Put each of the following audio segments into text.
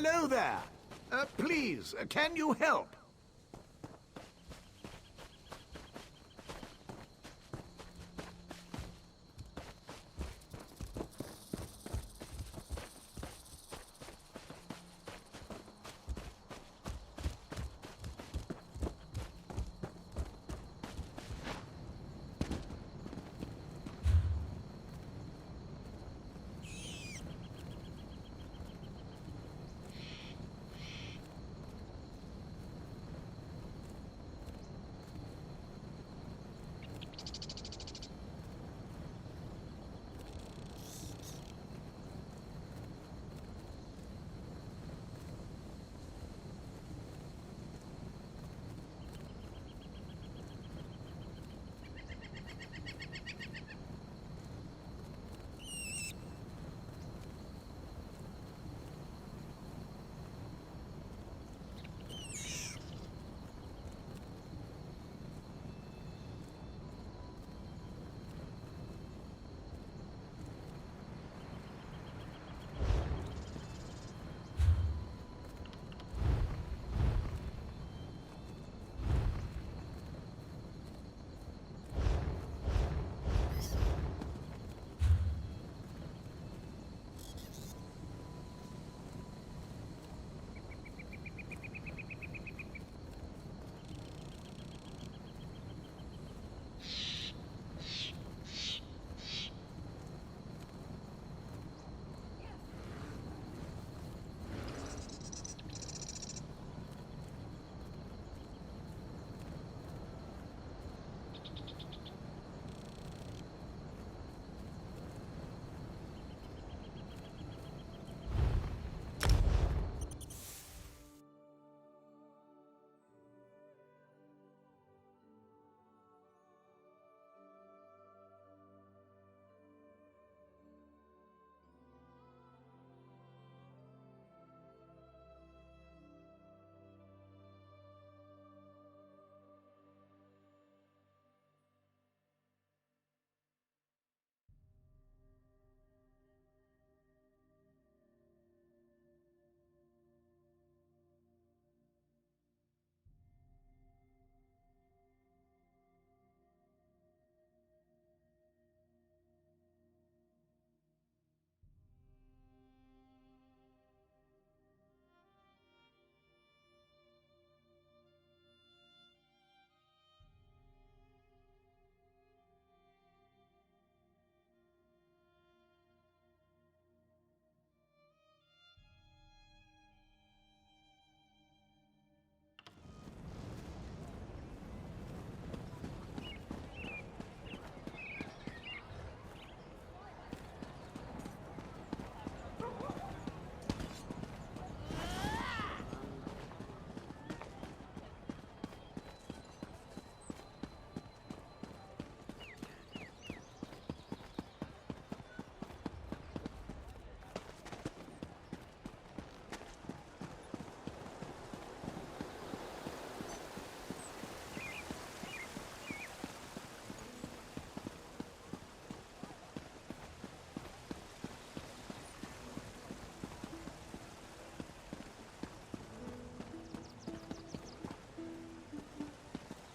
hello there. Please, can you help?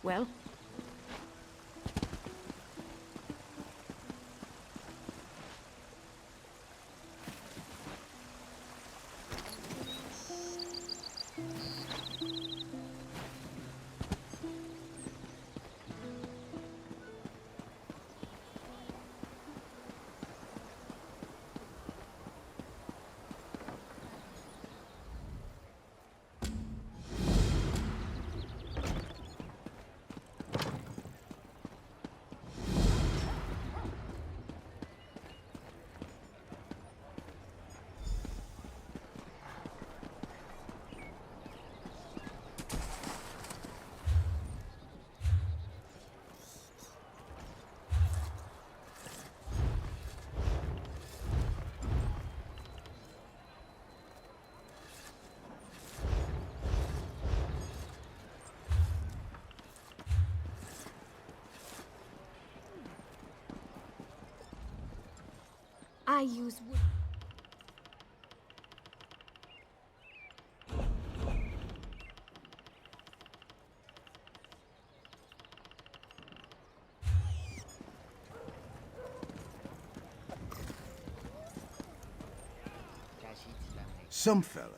Well? I use wood. Some fella.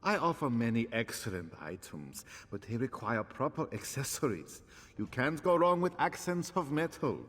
I offer many excellent items, but they require proper accessories. You can't go wrong with accents of metal.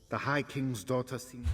The High King's daughter seems...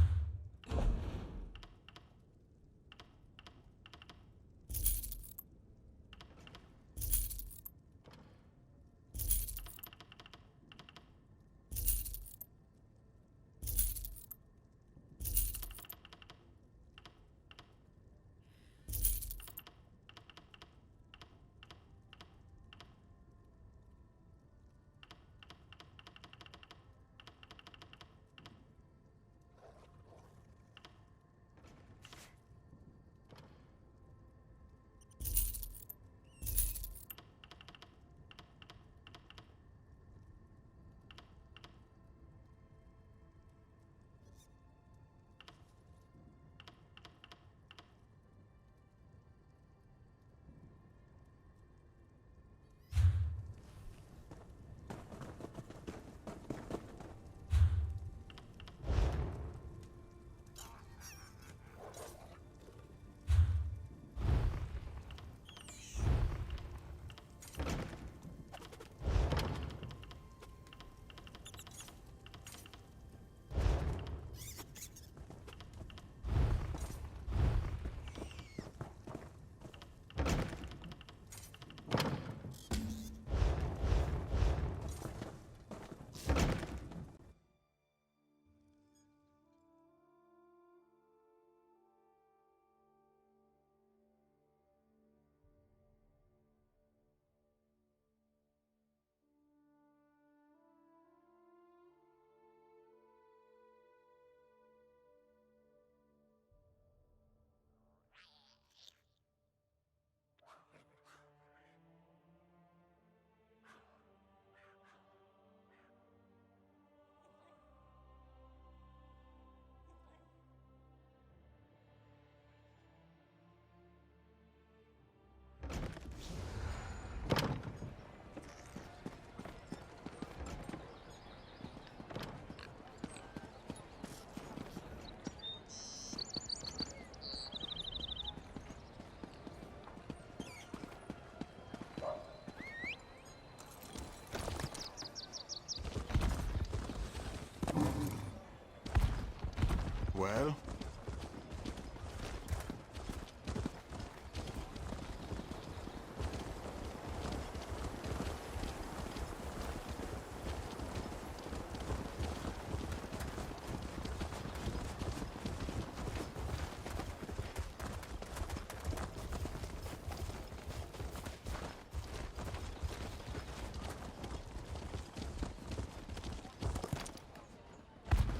Well?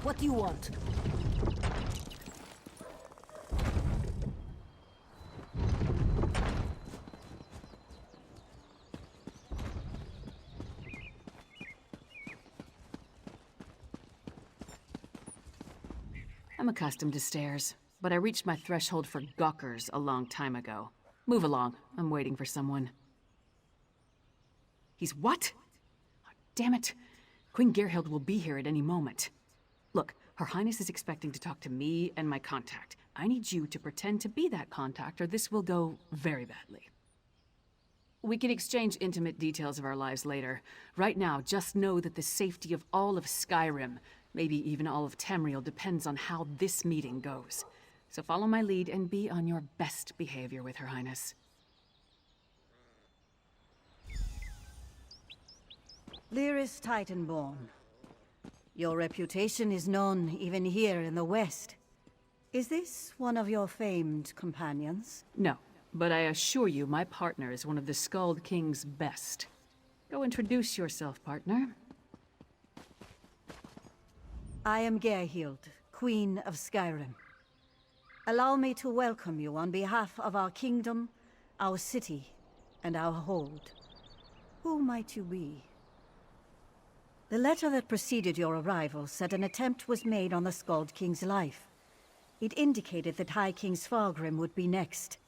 What do you want? I'm accustomed to stairs, but I reached my threshold for gawkers a long time ago. Move along. I'm waiting for someone. He's what? Oh, damn it. Queen Gerhild will be here at any moment. Look, Her Highness is expecting to talk to me and my contact. I need you to pretend to be that contact, or this will go very badly. We can exchange intimate details of our lives later. Right now, just know that the safety of all of Skyrim, maybe even all of Tamriel, depends on how this meeting goes. So follow my lead and be on your best behavior with Her Highness. Lyris Titanborn. Your reputation is known even here in the West. Is this one of your famed companions? No, but I assure you my partner is one of the Skald King's best. Go introduce yourself, partner. I am Gerhild, Queen of Skyrim. Allow me to welcome you on behalf of our kingdom, our city, and our hold. Who might you be? The letter that preceded your arrival said an attempt was made on the Skald King's life. It indicated that High King Svargrim would be next.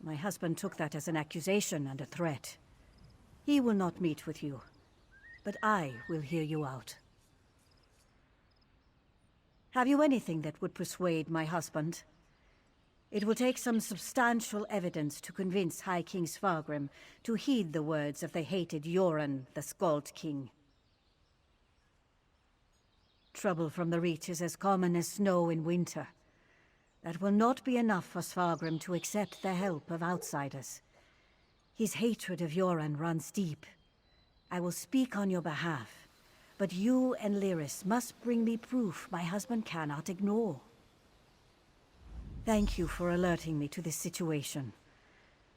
My husband took that as an accusation and a threat. He will not meet with you, but I will hear you out. Have you anything that would persuade my husband? It will take some substantial evidence to convince High King Svargrim to heed the words of the hated Yoren, the Skald King. Trouble from the Reach is as common as snow in winter. That will not be enough for Svargrim to accept the help of outsiders. His hatred of Yoren runs deep. I will speak on your behalf, but you and Lyris must bring me proof my husband cannot ignore. Thank you for alerting me to this situation.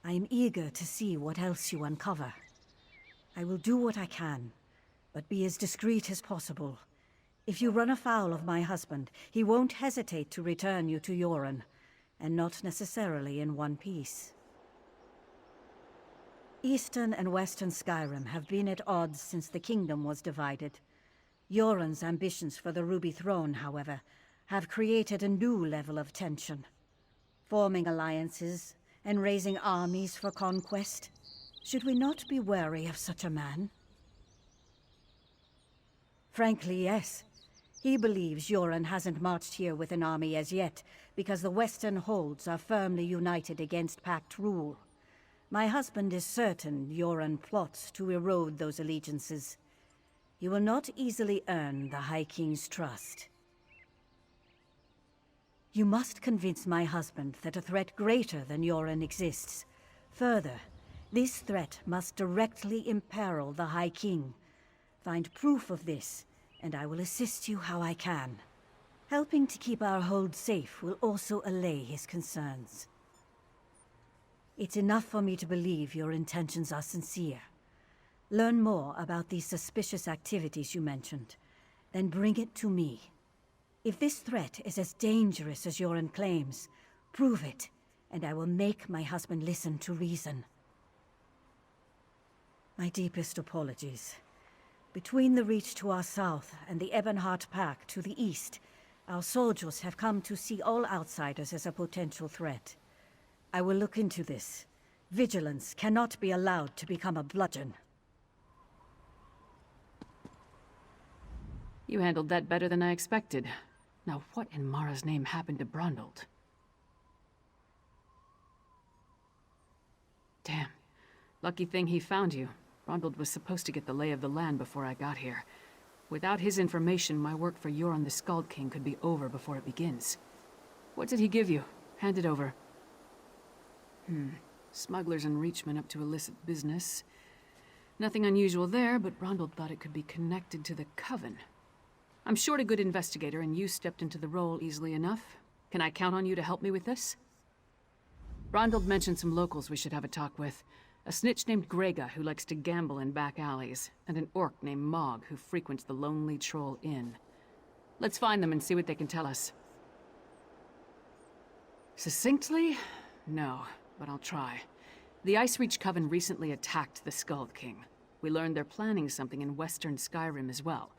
I am eager to see what else you uncover. I will do what I can, but be as discreet as possible. If you run afoul of my husband, he won't hesitate to return you to Yoren, and not necessarily in one piece. Eastern and Western Skyrim have been at odds since the kingdom was divided. Yoren's ambitions for the Ruby Throne, however, have created a new level of tension. Forming alliances and raising armies for conquest. Should we not be wary of such a man? Frankly, yes. He believes Yoren hasn't marched here with an army as yet, because the Western holds are firmly united against Pact rule. My husband is certain Yoren plots to erode those allegiances. He will not easily earn the High King's trust. You must convince my husband that a threat greater than Yoren exists. Further, this threat must directly imperil the High King. Find proof of this, and I will assist you how I can. Helping to keep our hold safe will also allay his concerns. It's enough for me to believe your intentions are sincere. Learn more about these suspicious activities you mentioned, then bring it to me. If this threat is as dangerous as Yoren claims, prove it, and I will make my husband listen to reason. My deepest apologies. Between the Reach to our south and the Ebonheart Pack to the east, our soldiers have come to see all outsiders as a potential threat. I will look into this. Vigilance cannot be allowed to become a bludgeon. You handled that better than I expected. Now what in Mara's name happened to Brondald? Damn. Lucky thing he found you. Brondald was supposed to get the lay of the land before I got here. Without his information, my work for Yoren the Skald King could be over before it begins. What did he give you? Hand it over. Smugglers and Reachmen up to illicit business. Nothing unusual there, but Ronald thought it could be connected to the Coven. I'm short a good investigator, and you stepped into the role easily enough. Can I count on you to help me with this? Ronald mentioned some locals we should have a talk with. A snitch named Grega, who likes to gamble in back alleys, and an orc named Mog, who frequents the Lonely Troll Inn. Let's find them and see what they can tell us. Succinctly? No, but I'll try. The Ice Reach Coven recently attacked the Skald King. We learned they're planning something in western Skyrim as well,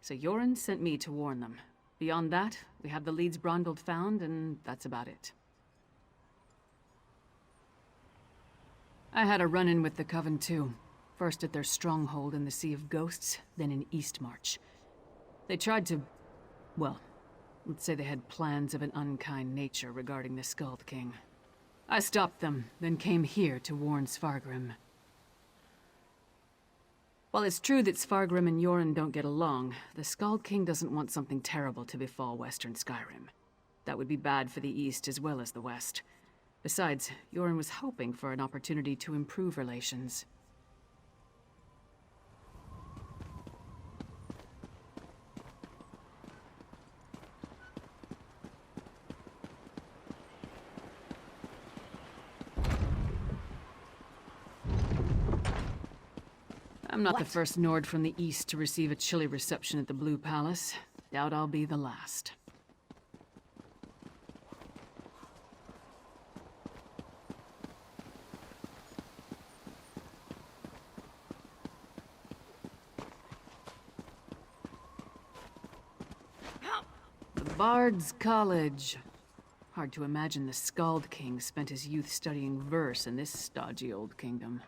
so Yoren sent me to warn them. Beyond that, we have the leads Brondald found, and that's about it. I had a run-in with the Coven too. First at their stronghold in the Sea of Ghosts, then in Eastmarch. They tried to... well, let's say they had plans of an unkind nature regarding the Skald King. I stopped them, then came here to warn Svargrim. While it's true that Svargrim and Yoren don't get along, the Skald King doesn't want something terrible to befall western Skyrim. That would be bad for the East as well as the West. Besides, Yoren was hoping for an opportunity to improve relations. I'm not the first Nord from the East to receive a chilly reception at the Blue Palace. Doubt I'll be the last. Bard's College. Hard to imagine the Skald King spent his youth studying verse in this stodgy old kingdom.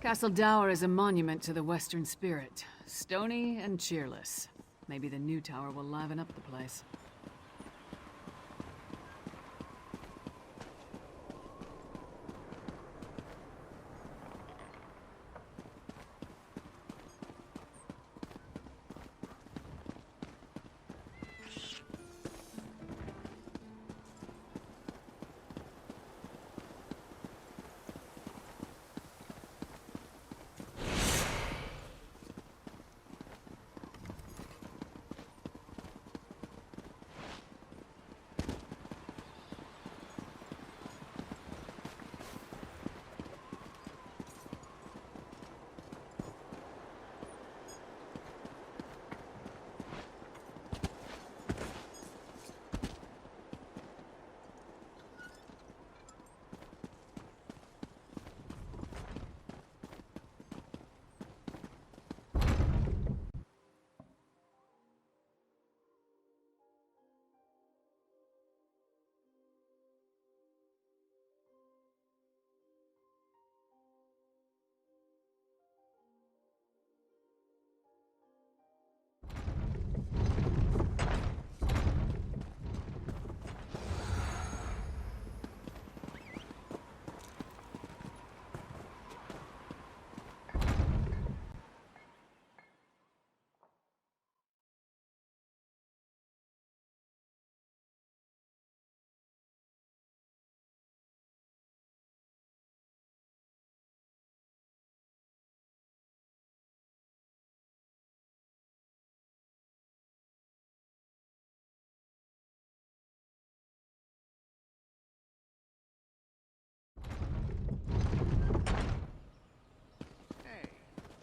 Castle Dower is a monument to the Western spirit. Stony and cheerless. Maybe the new tower will liven up the place.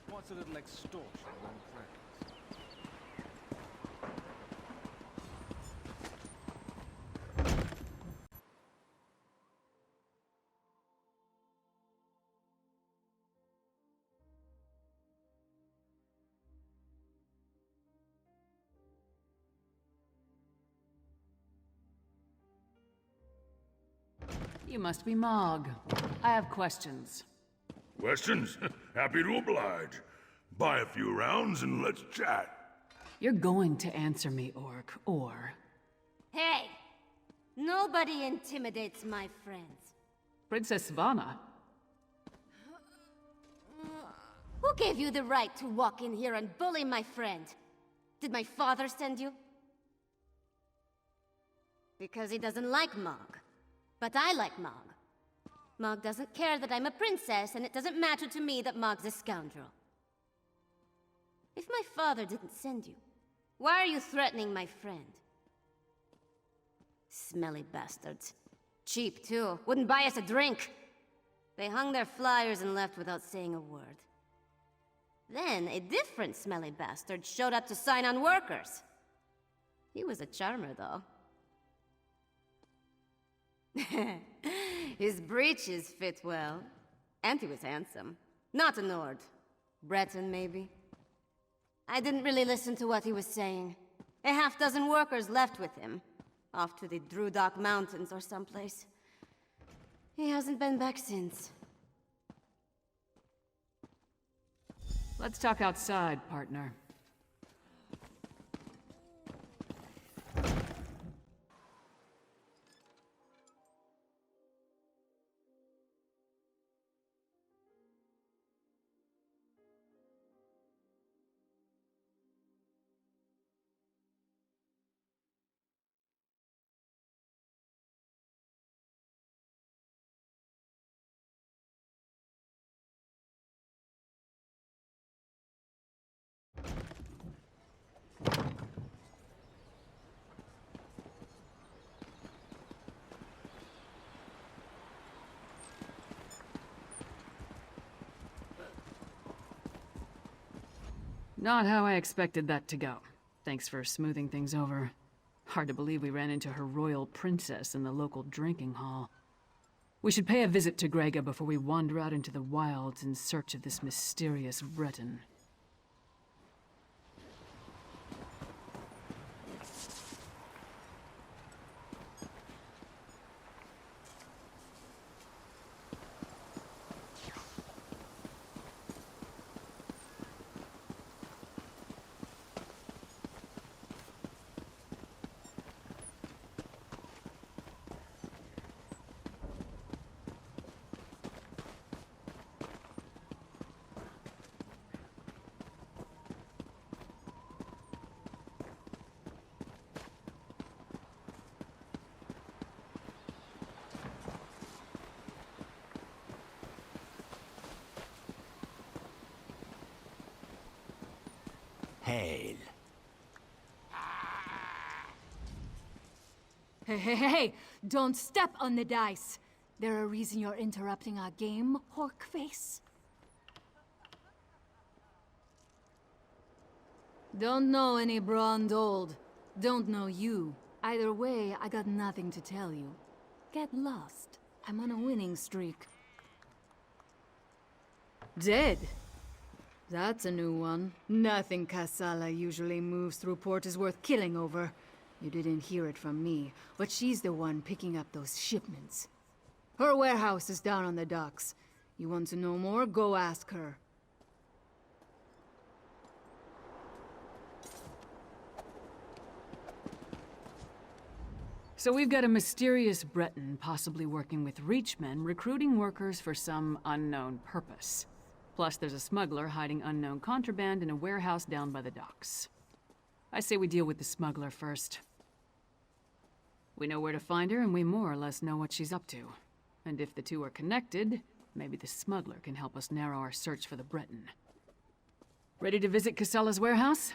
What's a little extortion among friends? You must be Mog. I have questions. Questions? Happy to oblige. Buy a few rounds and let's chat. You're going to answer me, Orc, or... Hey! Nobody intimidates my friends. Princess Svana. Who gave you the right to walk in here and bully my friend? Did my father send you? Because he doesn't like Mog. But I like Mog. Mog doesn't care that I'm a princess, and it doesn't matter to me that Mog's a scoundrel. If my father didn't send you, why are you threatening my friend? Smelly bastards. Cheap, too. Wouldn't buy us a drink. They hung their flyers and left without saying a word. Then, a different smelly bastard showed up to sign on workers. He was a charmer, though. His breeches fit well. And he was handsome. Not a Nord. Breton, maybe? I didn't really listen to what he was saying. A half-dozen workers left with him. Off to the Drudok Mountains or someplace. He hasn't been back since. Let's talk outside, partner. Not how I expected that to go. Thanks for smoothing things over. Hard to believe we ran into her royal princess in the local drinking hall. We should pay a visit to Grega before we wander out into the wilds in search of this mysterious Breton. Hail. Hey, don't step on the dice. There a reason you're interrupting our game, Horkface? Don't know any Brond Old. Don't know you. Either way, I got nothing to tell you. Get lost. I'm on a winning streak. Dead? That's a new one. Nothing Kassala usually moves through port is worth killing over. You didn't hear it from me, but she's the one picking up those shipments. Her warehouse is down on the docks. You want to know more? Go ask her. So we've got a mysterious Breton possibly working with Reachmen, recruiting workers for some unknown purpose. Plus, there's a smuggler hiding unknown contraband in a warehouse down by the docks. I say we deal with the smuggler first. We know where to find her, and we more or less know what she's up to. And if the two are connected, maybe the smuggler can help us narrow our search for the Breton. Ready to visit Kassala's warehouse?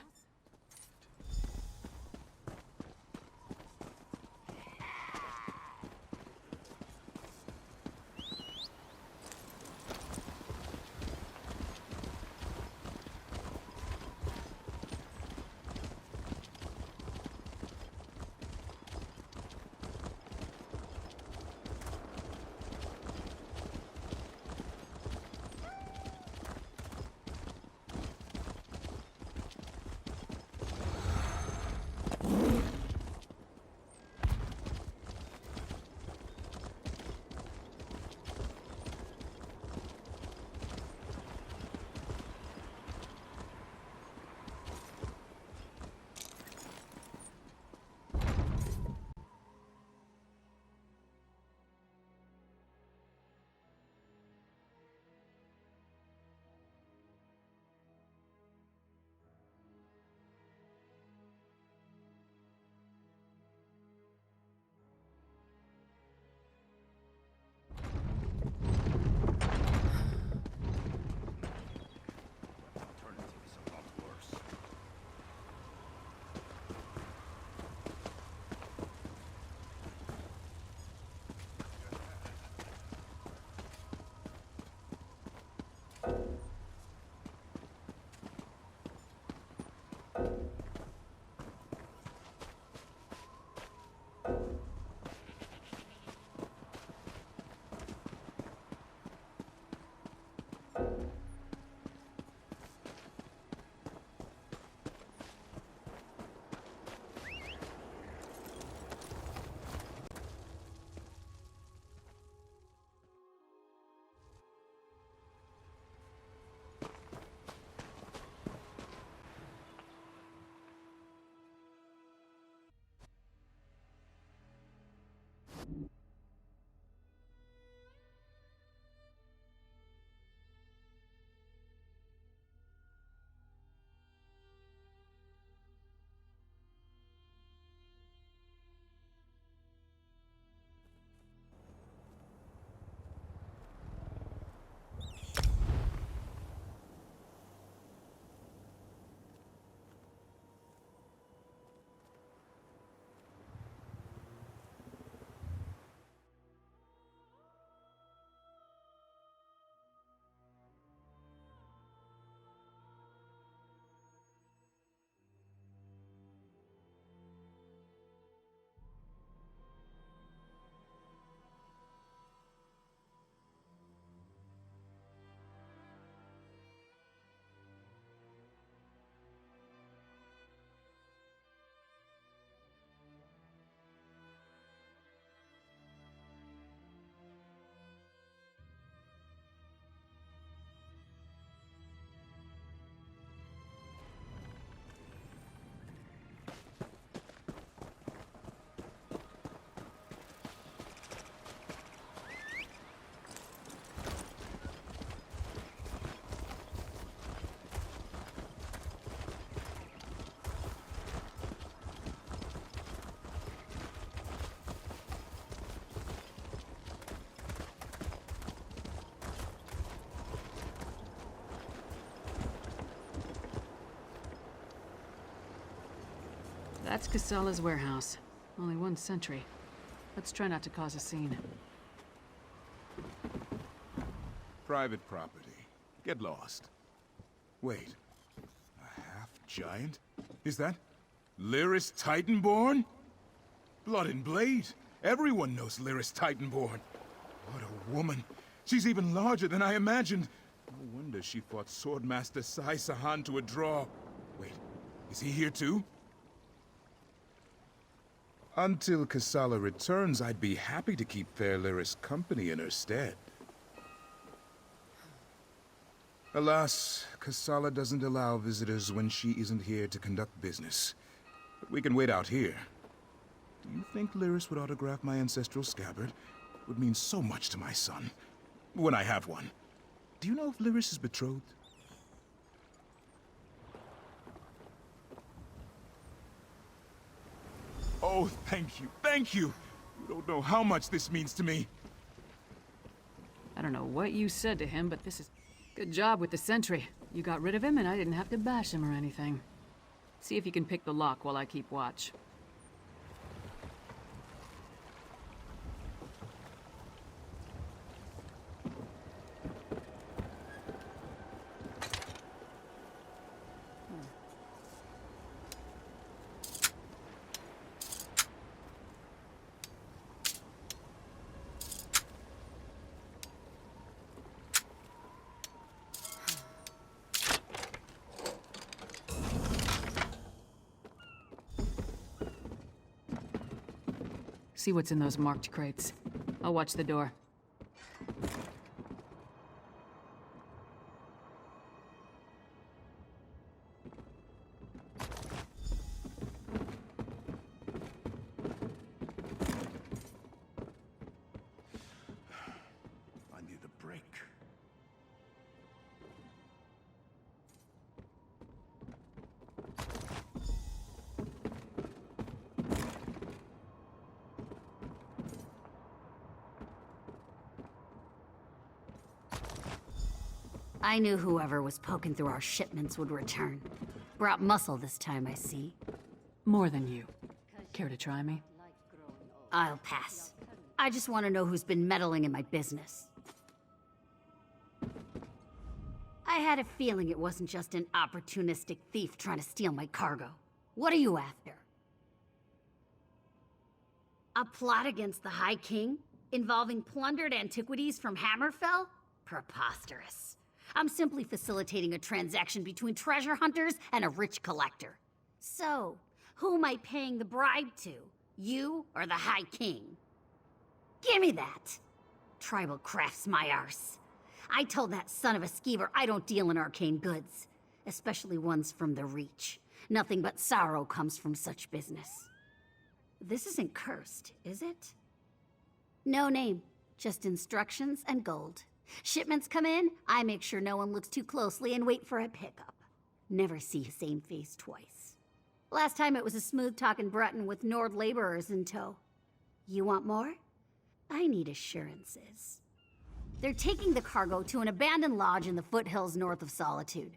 That's Casala's warehouse. Only one sentry. Let's try not to cause a scene. Private property. Get lost. Wait. A half-giant? Is that Lyris Titanborn? Blood and Blade. Everyone knows Lyris Titanborn. What a woman. She's even larger than I imagined. No wonder she fought Swordmaster Sai Sahan to a draw. Wait, is he here too? Until Casala returns, I'd be happy to keep fair Lyris company in her stead. Alas, Casala doesn't allow visitors when she isn't here to conduct business. But we can wait out here. Do you think Lyris would autograph my ancestral scabbard? It would mean so much to my son. When I have one. Do you know if Lyris is betrothed? Oh, thank you, thank you! You don't know how much this means to me. I don't know what you said to him, but this is... Good job with the sentry. You got rid of him and I didn't have to bash him or anything. See if you can pick the lock while I keep watch. See what's in those marked crates. I'll watch the door. I need a break. I knew whoever was poking through our shipments would return. Brought muscle this time, I see. More than you. Care to try me? I'll pass. I just want to know who's been meddling in my business. I had a feeling it wasn't just an opportunistic thief trying to steal my cargo. What are you after? A plot against the High King? Involving plundered antiquities from Hammerfell? Preposterous. I'm simply facilitating a transaction between treasure hunters and a rich collector. So, who am I paying the bribe to? You or the High King? Give me that! Tribal crafts my arse. I told that son of a skeever I don't deal in arcane goods, especially ones from the Reach. Nothing but sorrow comes from such business. This isn't cursed, is it? No name, just instructions and gold. Shipments come in, I make sure no one looks too closely and wait for a pickup. Never see same face twice. Last time it was a smooth-talking Breton with Nord laborers in tow. You want more? I need assurances. They're taking the cargo to an abandoned lodge in the foothills north of Solitude.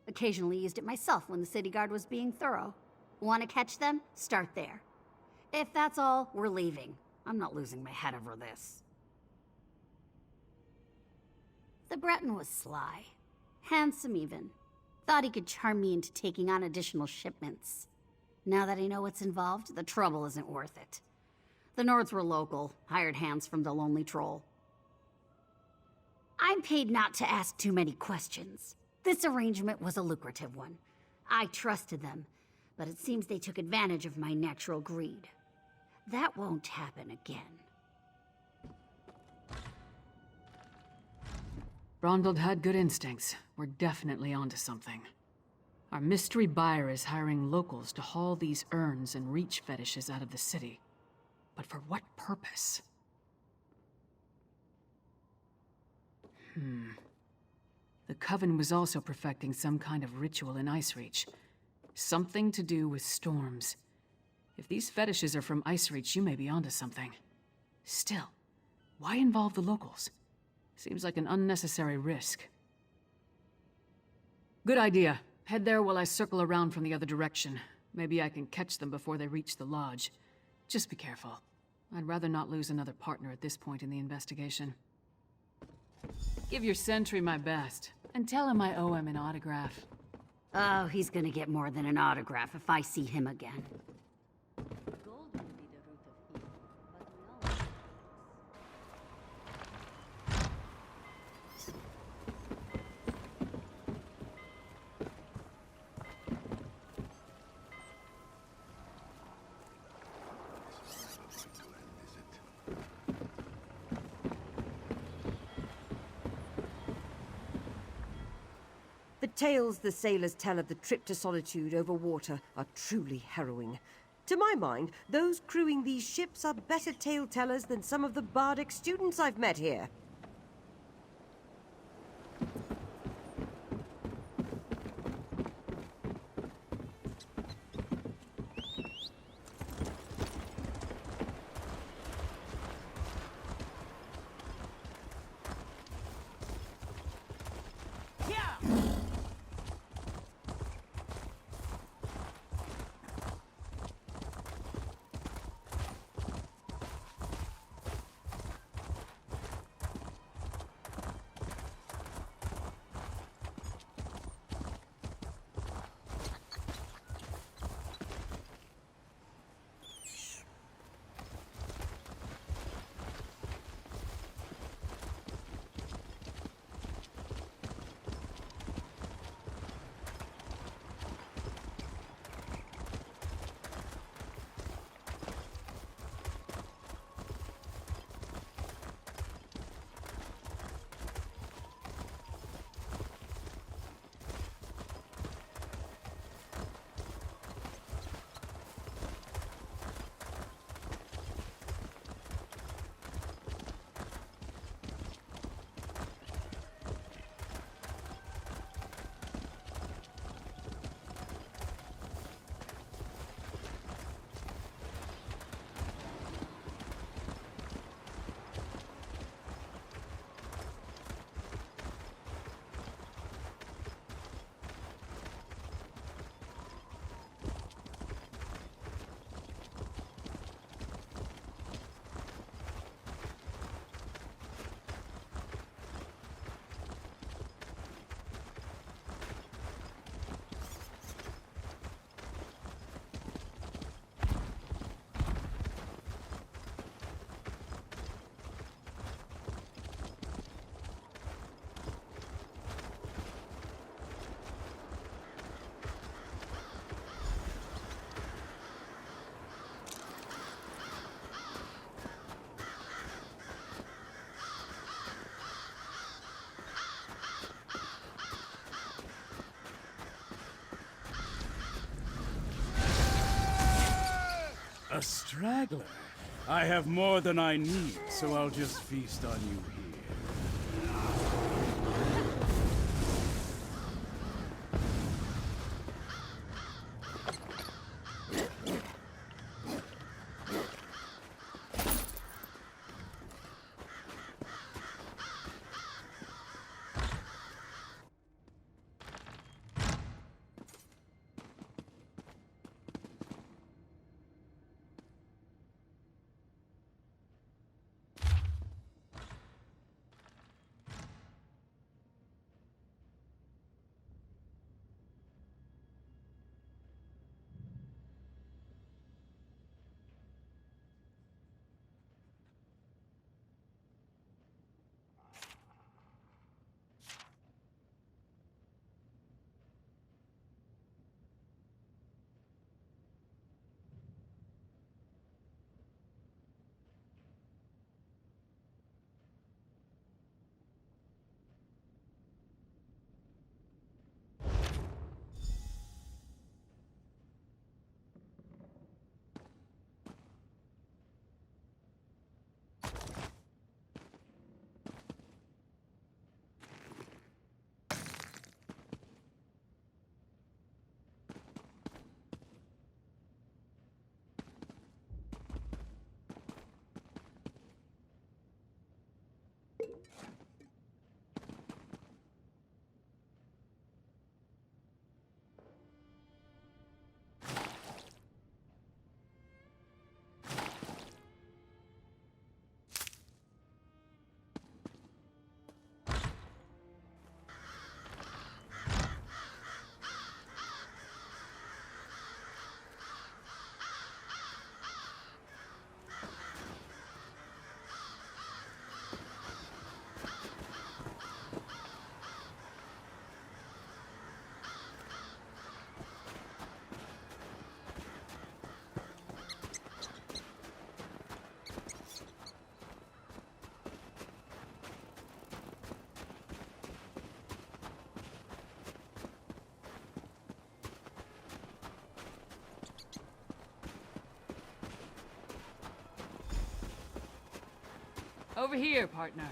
Occasionally used it myself when the city guard was being thorough. Want to catch them? Start there. If that's all, we're leaving. I'm not losing my head over this. The Breton was sly. Handsome, even. Thought he could charm me into taking on additional shipments. Now that I know what's involved, the trouble isn't worth it. The Nords were local, hired hands from the Lonely Troll. I'm paid not to ask too many questions. This arrangement was a lucrative one. I trusted them, but it seems they took advantage of my natural greed. That won't happen again. Brondeld had good instincts. We're definitely onto something. Our mystery buyer is hiring locals to haul these urns and reach fetishes out of the city. But for what purpose? The Coven was also perfecting some kind of ritual in Ice Reach. Something to do with storms. If these fetishes are from Ice Reach, you may be onto something. Still, why involve the locals? Seems like an unnecessary risk. Good idea. Head there while I circle around from the other direction. Maybe I can catch them before they reach the lodge. Just be careful. I'd rather not lose another partner at this point in the investigation. Give your sentry my best, and tell him I owe him an autograph. Oh, he's gonna get more than an autograph if I see him again. The tales the sailors tell of the trip to solitude over water are truly harrowing. To my mind, those crewing these ships are better tale tellers than some of the bardic students I've met here. A straggler? I have more than I need, so I'll just feast on you here. Over here, partner.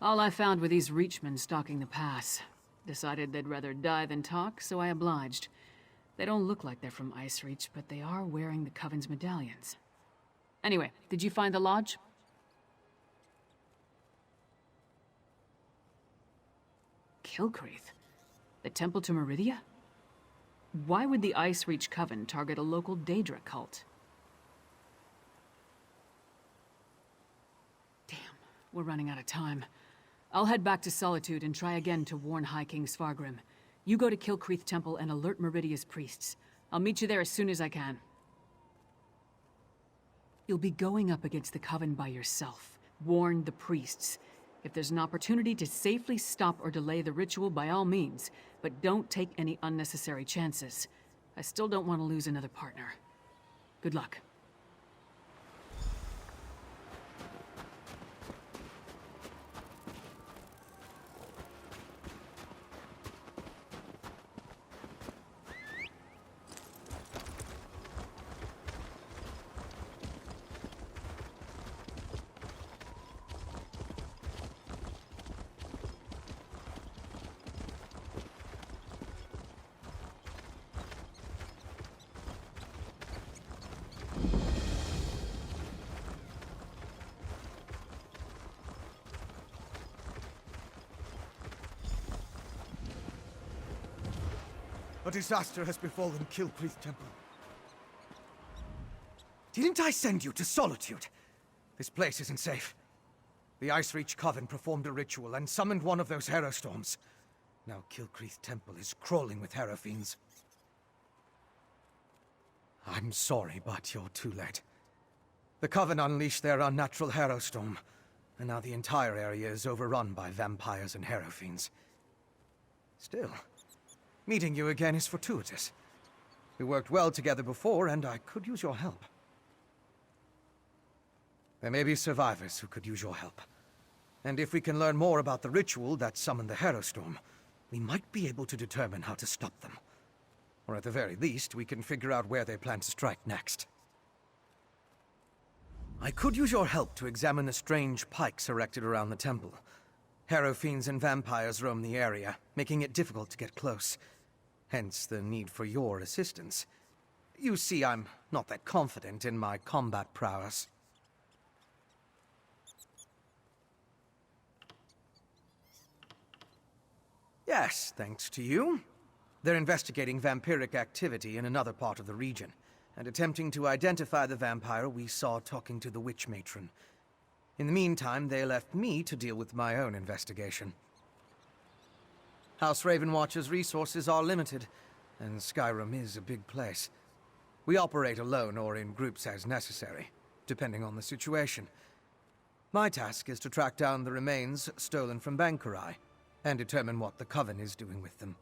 All I found were these Reachmen stalking the pass. Decided they'd rather die than talk, so I obliged. They don't look like they're from Ice Reach, but they are wearing the Coven's medallions. Anyway, did you find the lodge? Kilcreath? The Temple to Meridia? Why would the Ice Reach Coven target a local Daedra cult? Damn, we're running out of time. I'll head back to Solitude and try again to warn High King Svargrim. You go to Kilcreath Temple and alert Meridia's priests. I'll meet you there as soon as I can. You'll be going up against the Coven by yourself. Warn the priests. If there's an opportunity to safely stop or delay the ritual, by all means, but don't take any unnecessary chances. I still don't want to lose another partner. Good luck. A disaster has befallen Kilcreath Temple. Didn't I send you to Solitude? This place isn't safe. The Ice Reach Coven performed a ritual and summoned one of those Hero Storms. Now Kilcreath Temple is crawling with Hero Fiends. I'm sorry, but you're too late. The Coven unleashed their unnatural Hero Storm, and now the entire area is overrun by vampires and Hero Fiends. Still, meeting you again is fortuitous. We worked well together before, and I could use your help. There may be survivors who could use your help. And if we can learn more about the ritual that summoned the Hero Storm, we might be able to determine how to stop them. Or at the very least, we can figure out where they plan to strike next. I could use your help to examine the strange pikes erected around the temple. Hero Fiends and vampires roam the area, making it difficult to get close. Hence the need for your assistance. You see, I'm not that confident in my combat prowess. Yes, thanks to you. They're investigating vampiric activity in another part of the region, and attempting to identify the vampire we saw talking to the witch matron. In the meantime, they left me to deal with my own investigation. House Ravenwatch's resources are limited, and Skyrim is a big place. We operate alone or in groups as necessary, depending on the situation. My task is to track down the remains stolen from Bankurai, and determine what the Coven is doing with them.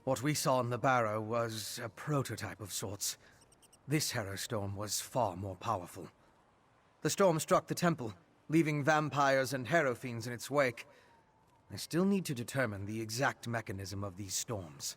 What we saw in the Barrow was a prototype of sorts. This Hero Storm was far more powerful. The storm struck the temple, leaving vampires and Hero Fiends in its wake. I still need to determine the exact mechanism of these storms.